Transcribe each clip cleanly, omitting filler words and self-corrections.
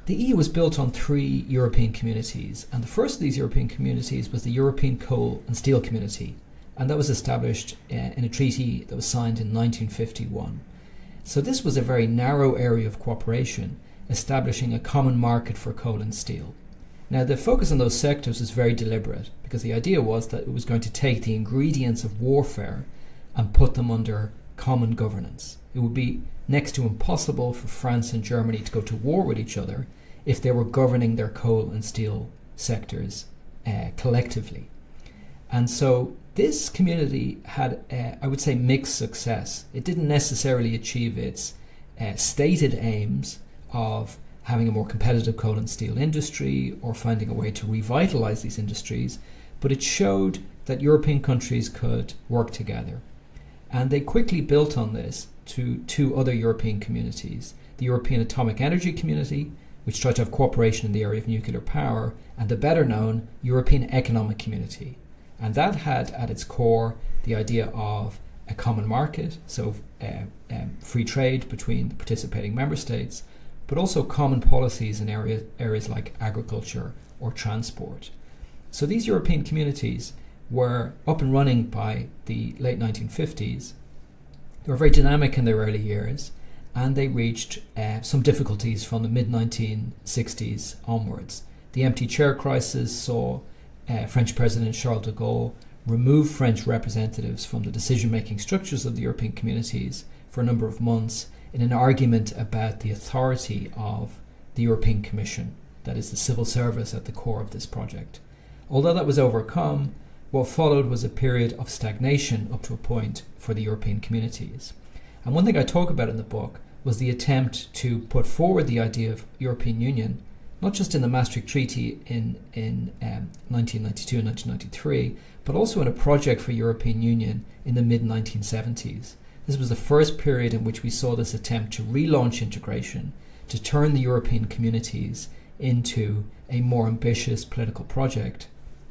The EU was built on three European communities, and the first of these European communities was the European Coal and Steel Community, and that was established in a treaty that was signed in 1951. So this was a very narrow area of cooperation, establishing a common market for coal and steel. Now, the focus on those sectors was very deliberate, because the idea was that it was going to take the ingredients of warfare and put them under common governance. It would be next to impossible for France and Germany to go to war with each other if they were governing their coal and steel sectors collectively. And so this community had, I would say, mixed success. It didn't necessarily achieve its stated aims of having a more competitive coal and steel industry or finding a way to revitalize these industries, but it showed that European countries could work together. And they quickly built on this to two other European communities, the European Atomic Energy Community, which tried to have cooperation in the area of nuclear power, and the better known European Economic Community. And that had at its core the idea of a common market, so free trade between the participating member states, but also common policies in areas like agriculture or transport. So these European communities were up and running by the late 1950s. They were very dynamic in their early years, and they reached some difficulties from the mid-1960s onwards. The empty chair crisis saw French President Charles de Gaulle remove French representatives from the decision-making structures of the European communities for a number of months in an argument about the authority of the European Commission, that is the civil service at the core of this project. Although that was overcome, what followed was a period of stagnation up to a point for the European communities. And one thing I talk about in the book was the attempt to put forward the idea of European Union, not just in the Maastricht Treaty in 1992 and 1993, but also in a project for European Union in the mid-1970s. This was the first period in which we saw this attempt to relaunch integration, to turn the European communities into a more ambitious political project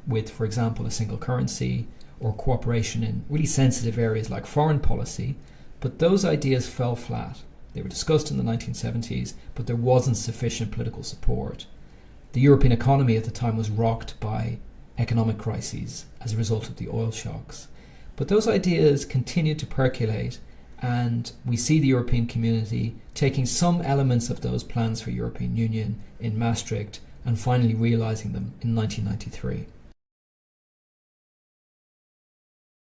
with, for example, a single currency or cooperation in really sensitive areas like foreign policy. But those ideas fell flat. They were discussed in the 1970s, but there wasn't sufficient political support. The European economy at the time was rocked by economic crises as a result of the oil shocks. But those ideas continued to percolate, and we see the European community taking some elements of those plans for European Union in Maastricht and finally realizing them in 1993.